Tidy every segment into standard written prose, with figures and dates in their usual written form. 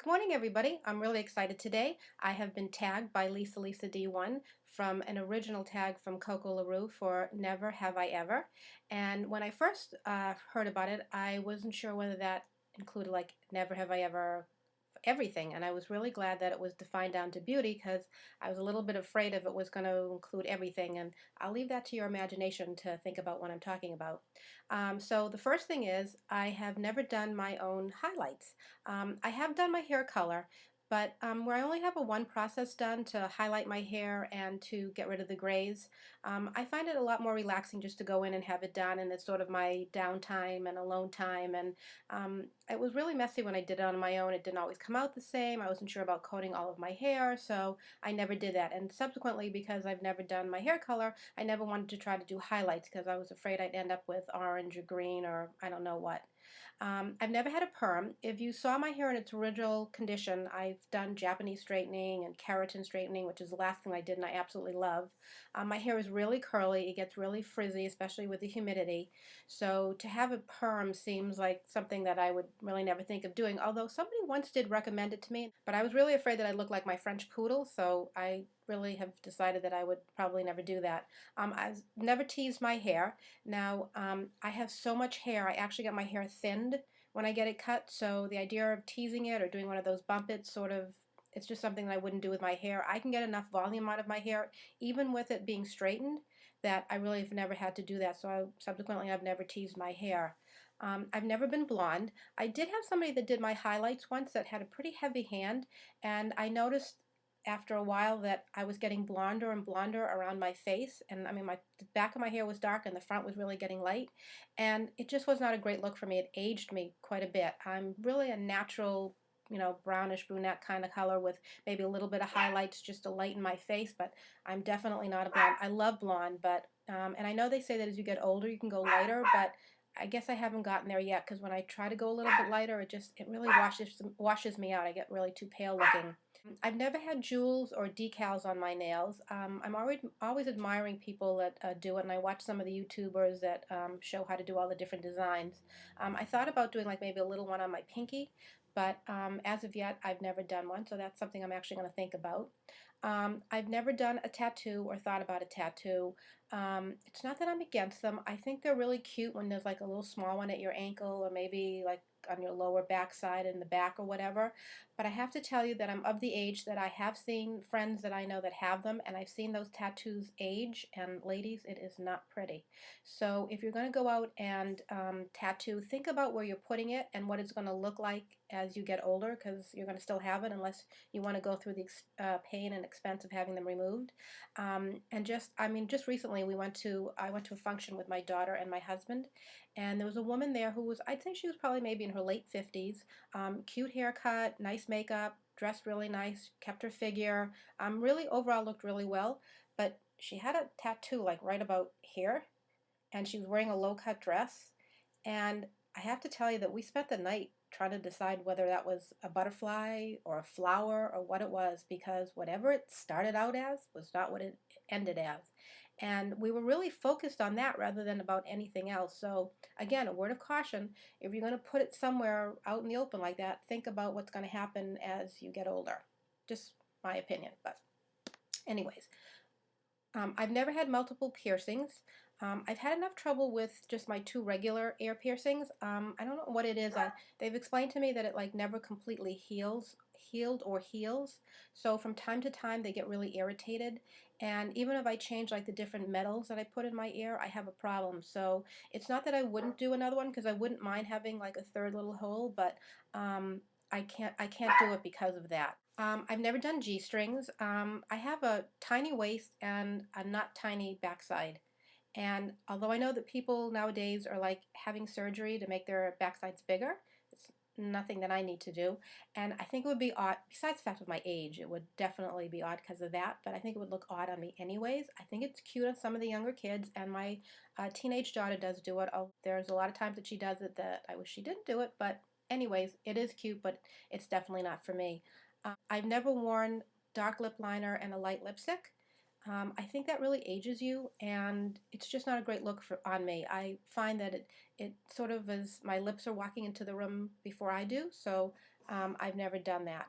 Good morning, everybody. I'm really excited today. I have been tagged by Lisa D1 from an original tag from Coco LaRue for Never Have I Ever. And when I first heard about it, I wasn't sure whether that included like Never Have I Ever everything. And I was really glad that it was defined down to beauty because I was a little bit afraid if it was going to include everything. And I'll leave that to your imagination to think about what I'm talking about. So the first thing is I have never done my own highlights. I have done my hair color, but where I only have a one process done to highlight my hair and to get rid of the grays, I find it a lot more relaxing just to go in and have it done, and it's sort of my downtime and alone time. And it was really messy when I did it on my own. It didn't always come out the same. I wasn't sure about coating all of my hair, so I never did that. And subsequently, because I've never done my hair color, I never wanted to try to do highlights because I was afraid I'd end up with orange or green or I don't know what. I've never had a perm. If you saw my hair in its original condition, I've done Japanese straightening and keratin straightening, which is the last thing I did and I absolutely love. My hair is really curly. It gets really frizzy, especially with the humidity. So to have a perm seems like something that I would really never think of doing, although somebody once did recommend it to me, but I was really afraid that I'd look like my French poodle, so I really have decided that I would probably never do that. I've never teased my hair. Now, I have so much hair, I actually get my hair thinned when I get it cut, so the idea of teasing it or doing one of those bump its sort of, it's just something that I wouldn't do with my hair. I can get enough volume out of my hair, even with it being straightened, that I really have never had to do that, so subsequently I've never teased my hair. I've never been blonde. I did have somebody that did my highlights once that had a pretty heavy hand, and I noticed after a while that I was getting blonder and blonder around my face, and I mean the back of my hair was dark and the front was really getting light, and it just was not a great look for me. It aged me quite a bit. I'm really a natural, brownish brunette kind of color with maybe a little bit of highlights just to lighten my face, but I'm definitely not a blonde. I love blonde, but and I know they say that as you get older you can go lighter, but I guess I haven't gotten there yet because when I try to go a little bit lighter, it really washes me out. I get really too pale looking. I've never had jewels or decals on my nails. I'm always admiring people that do it, and I watch some of the YouTubers that show how to do all the different designs. I thought about doing like maybe a little one on my pinky, but as of yet, I've never done one, so that's something I'm actually going to think about. I've never done a tattoo or thought about a tattoo. It's not that I'm against them. I think they're really cute when there's like a little small one at your ankle or maybe like on your lower back side in the back or whatever. But I have to tell you that I'm of the age that I have seen friends that I know that have them, and I've seen those tattoos age, and ladies, it is not pretty. So if you're going to go out and tattoo, think about where you're putting it and what it's going to look like as you get older, because you're going to still have it unless you want to go through the pain and expense of having them removed. And just recently I went to a function with my daughter and my husband, and there was a woman there who was, I'd say she was probably maybe in her late 50s, cute haircut, nice makeup, dressed really nice, kept her figure, really overall looked really well, but she had a tattoo like right about here, and she was wearing a low-cut dress, and I have to tell you that we spent the night trying to decide whether that was a butterfly or a flower or what it was, because whatever it started out as was not what it ended as. And we were really focused on that rather than about anything else. So again, a word of caution, if you're going to put it somewhere out in the open like that, think about what's going to happen as you get older. Just my opinion, but anyways. I've never had multiple piercings. I've had enough trouble with just my two regular ear piercings. I don't know what it is. They've explained to me that it like never completely healed or heals. So from time to time they get really irritated. And even if I change like the different metals that I put in my ear, I have a problem. So it's not that I wouldn't do another one because I wouldn't mind having like a third little hole, but I can't do it because of that. I've never done G-strings. I have a tiny waist and a not tiny backside. And although I know that people nowadays are like having surgery to make their backsides bigger, it's nothing that I need to do. And I think it would be odd, besides the fact of my age, it would definitely be odd because of that, but I think it would look odd on me anyways. I think it's cute on some of the younger kids, and my teenage daughter does do it. There's a lot of times that she does it that I wish she didn't do it, but anyways, it is cute, but it's definitely not for me. I've never worn dark lip liner and a light lipstick. I think that really ages you, and it's just not a great look on me. I find that it sort of is, my lips are walking into the room before I do, so I've never done that.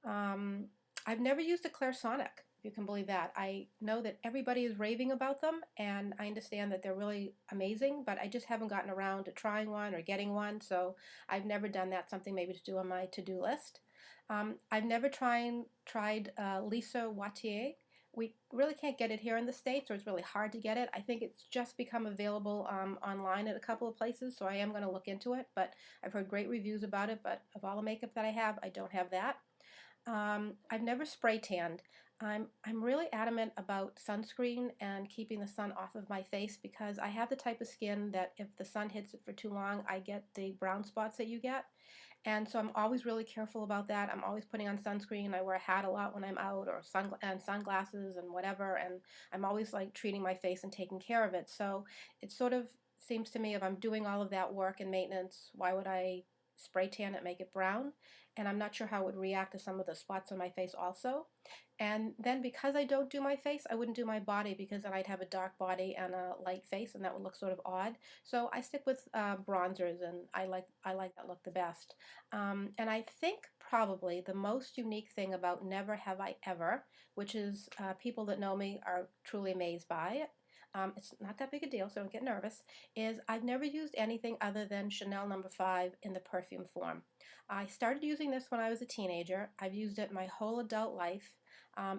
Um, I've never used a Clairsonic, if you can believe that. I know that everybody is raving about them, and I understand that they're really amazing, but I just haven't gotten around to trying one or getting one, so I've never done that. Something maybe to do on my to-do list. I've never tried Lisa Wattier. We really can't get it here in the States, or it's really hard to get it. I think it's just become available online at a couple of places, so I am going to look into it. But I've heard great reviews about it, but of all the makeup that I have, I don't have that. I've never spray tanned. I'm really adamant about sunscreen and keeping the sun off of my face because I have the type of skin that if the sun hits it for too long, I get the brown spots that you get. And so I'm always really careful about that. I'm always putting on sunscreen. I wear a hat a lot when I'm out, or sunglasses and whatever. And I'm always like treating my face and taking care of it. So it sort of seems to me if I'm doing all of that work and maintenance, why would I spray tan it, make it brown? And I'm not sure how it would react to some of the spots on my face also. And then because I don't do my face, I wouldn't do my body because then I'd have a dark body and a light face, and that would look sort of odd. So I stick with bronzers, and I like that look the best. And I think probably the most unique thing about Never Have I Ever, which is people that know me are truly amazed by it. It's not that big a deal, so don't get nervous, is I've never used anything other than Chanel No. 5 in the perfume form. I started using this when I was a teenager. I've used it my whole adult life.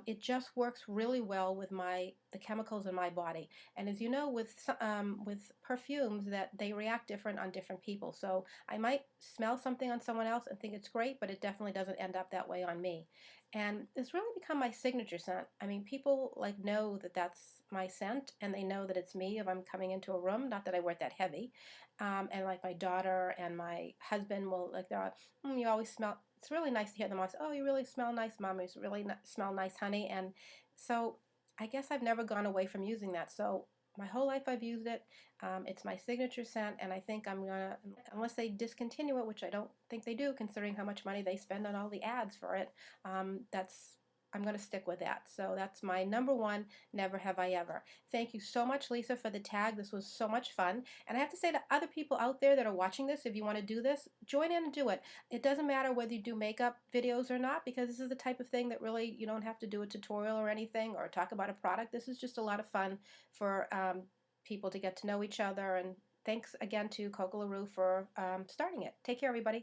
It just works really well with the chemicals in my body. And as you know, with perfumes, that they react different on different people. So I might smell something on someone else and think it's great, but it definitely doesn't end up that way on me. And it's really become my signature scent. I mean, people like know that that's my scent, and they know that it's me if I'm coming into a room. Not that I wear it that heavy. And like my daughter and my husband will like they're you always smell. It's really nice to hear them always. Oh, you really smell nice, Mom. You really smell nice, honey. And so I guess I've never gone away from using that. So my whole life I've used it. It's my signature scent, and I think I'm gonna, unless they discontinue it, which I don't think they do, considering how much money they spend on all the ads for it. That's I'm gonna stick with that. So that's my number one. Never have I ever. Thank you so much, Lisa, for the tag. This was so much fun. And I have to say to other people out there that are watching this, if you want to do this, join in and do it. It doesn't matter whether you do makeup videos or not, because this is the type of thing that really you don't have to do a tutorial or anything or talk about a product. This is just a lot of fun for people to get to know each other. And thanks again to Coco LaRue for starting it. Take care, everybody.